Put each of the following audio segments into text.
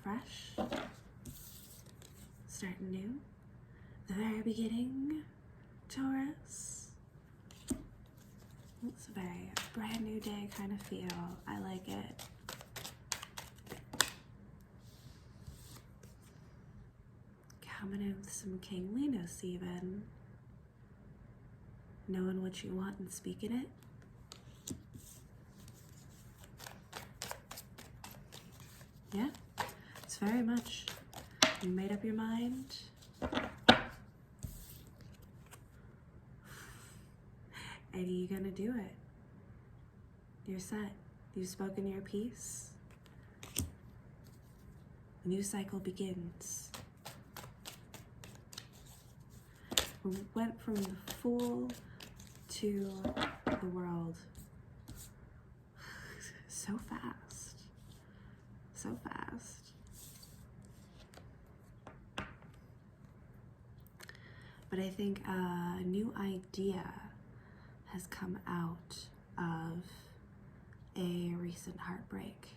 fresh, starting new, the very beginning, Taurus. It's a very brand new day kind of feel. I like it. Coming in with some kingliness even. Knowing what you want and speaking it. Yeah, it's very much, you made up your mind. And you're gonna do it. You're set. You've spoken your piece. A new cycle begins. We went from the Fool to the World so fast. So fast. But I think a new idea has come out of a recent heartbreak.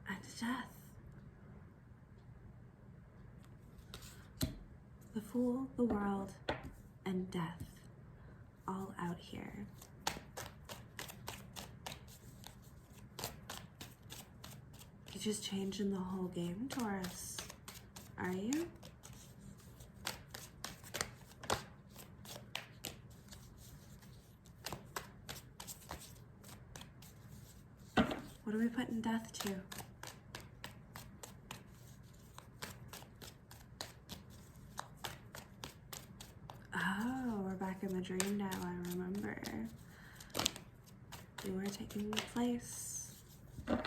And death. The Fool, the World, and death all out here. You're just changing the whole game, Taurus. Are you? What are we putting death to? Oh, we're back in the dream now, I remember. You were taking the place of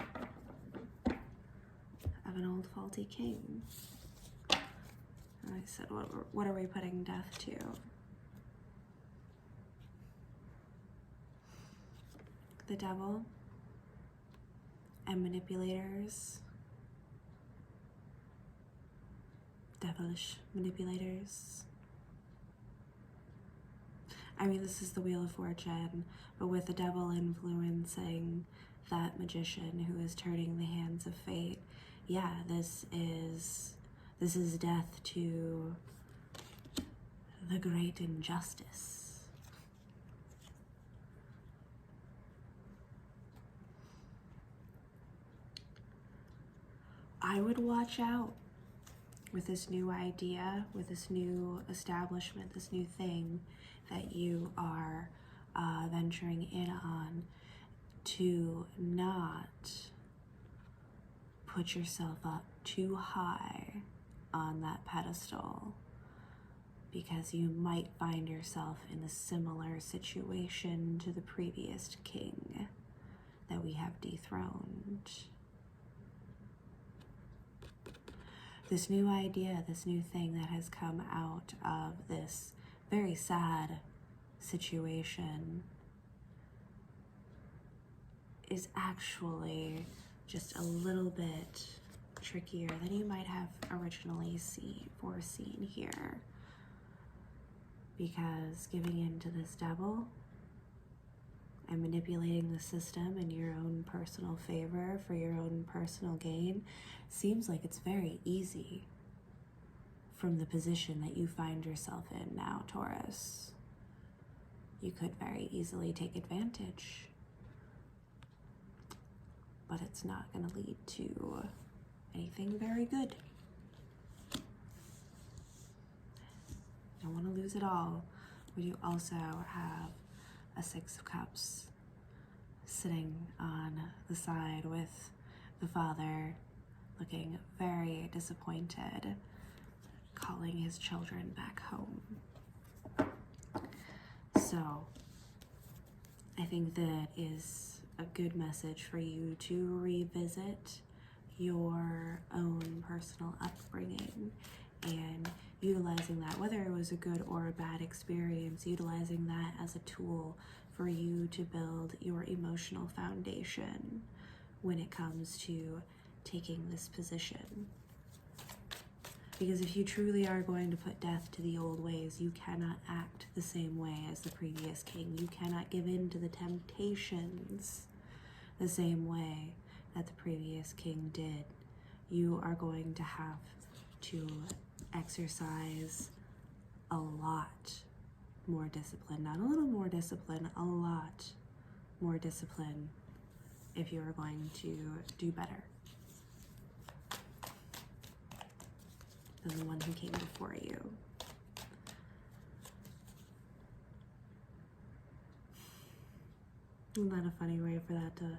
an old faulty king. And I said, what are we putting death to? The devil and manipulators. Devilish manipulators. I mean, this is the Wheel of Fortune, but with the devil influencing that magician who is turning the hands of fate. Yeah, this is death to the great injustice. I would watch out with this new idea, with this new establishment, this new thing that you are venturing in on, to not put yourself up too high on that pedestal, because you might find yourself in a similar situation to the previous king that we have dethroned. This new idea, this new thing that has come out of this very sad situation is actually just a little bit trickier than you might have originally foreseen here. Because giving in to this devil and manipulating the system in your own personal favor for your own personal gain seems like it's very easy from the position that you find yourself in now, Taurus. You could very easily take advantage, but it's not going to lead to anything very good. Don't want to lose it all. We do also have a Six of Cups sitting on the side with the father looking very disappointed, calling his children back home. So I think that is a good message for you to revisit your own personal upbringing and utilizing that, whether it was a good or a bad experience, utilizing that as a tool for you to build your emotional foundation when it comes to taking this position. Because if you truly are going to put death to the old ways, you cannot act the same way as the previous king. You cannot give in to the temptations the same way that the previous king did. You are going to have to exercise a lot more discipline. Not a little more discipline, a lot more discipline if you are going to do better than the one who came before you. Isn't that a funny way for that to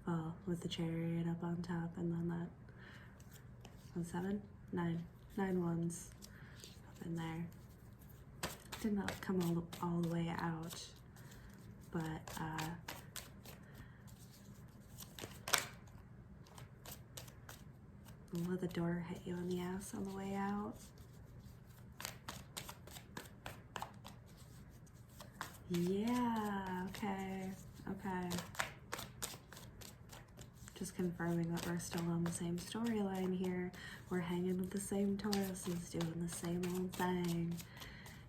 fall, with the chariot up on top and then that 1, 7, 9 ones up in there. Did not come all the way out, but let the door hit you in the ass on the way out. Yeah, okay. Just confirming that we're still on the same storyline here. We're hanging with the same Tauruses, doing the same old thing.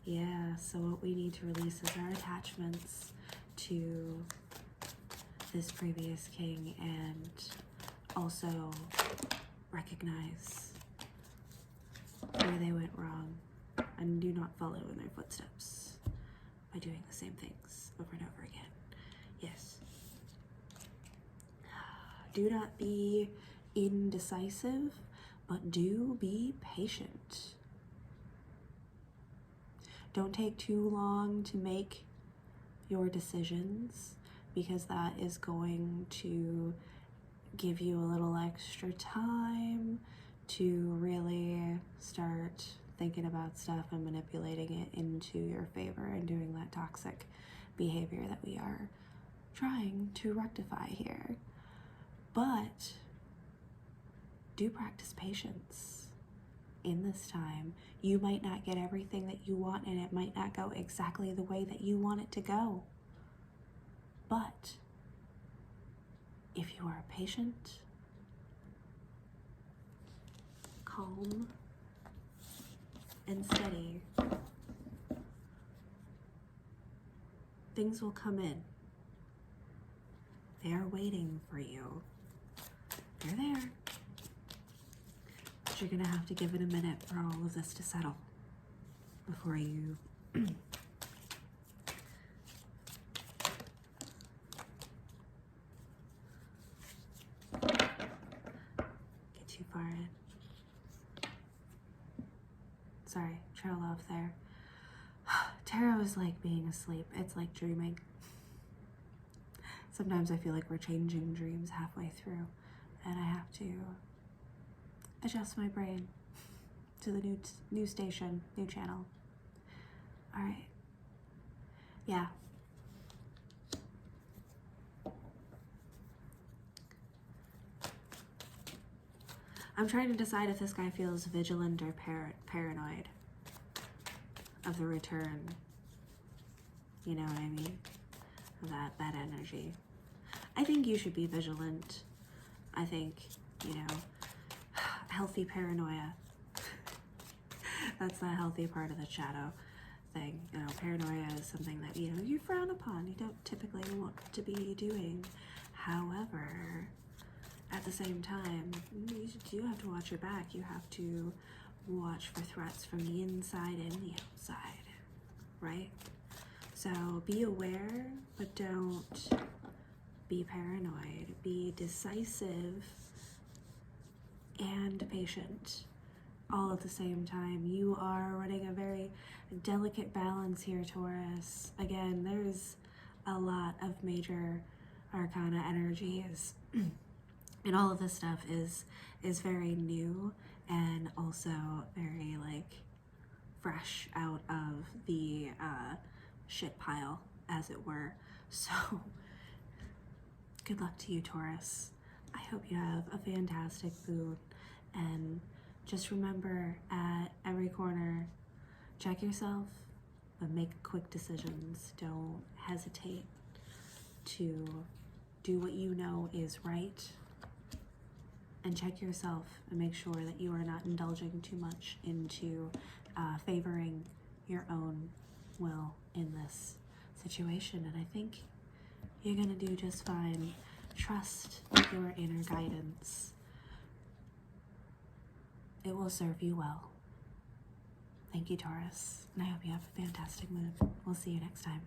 Yeah, so what we need to release is our attachments to this previous king, and also recognize where they went wrong and do not follow in their footsteps by doing the same things over and over again. Yes. Do not be indecisive, but do be patient. Don't take too long to make your decisions, because that is going to give you a little extra time to really start thinking about stuff and manipulating it into your favor and doing that toxic behavior that we are trying to rectify here. But do practice patience in this time. You might not get everything that you want, and it might not go exactly the way that you want it to go. But if you are patient, calm, and steady, things will come in. They are waiting for you. They're there. But you're gonna have to give it a minute for all of this to settle before you get too far in. Sorry, trailed off there. Tarot is like being asleep. It's like dreaming. Sometimes I feel like we're changing dreams halfway through, and I have to adjust my brain to the new station, new channel. All right. Yeah. I'm trying to decide if this guy feels vigilant or paranoid of the return. You know what I mean? That energy. I think you should be vigilant. I think, healthy paranoia. That's the healthy part of the shadow thing. Paranoia is something that, you frown upon. You don't typically want to be doing. However, at the same time, you do have to watch your back. You have to watch for threats from the inside and the outside, right? So be aware, but don't be paranoid. Be decisive and patient all at the same time. You are running a very delicate balance here, Taurus. Again, there's a lot of major arcana energies and all of this stuff is very new and also very fresh out of the shit pile, as it were. So good luck to you, Taurus. I hope you have a fantastic moon, and just remember, at every corner, check yourself, but make quick decisions. Don't hesitate to do what you know is right, and check yourself and make sure that you are not indulging too much into favoring your own will in this situation. And I think you're gonna do just fine. Trust your inner guidance. It will serve you well. Thank you, Taurus, and I hope you have a fantastic moon. We'll see you next time.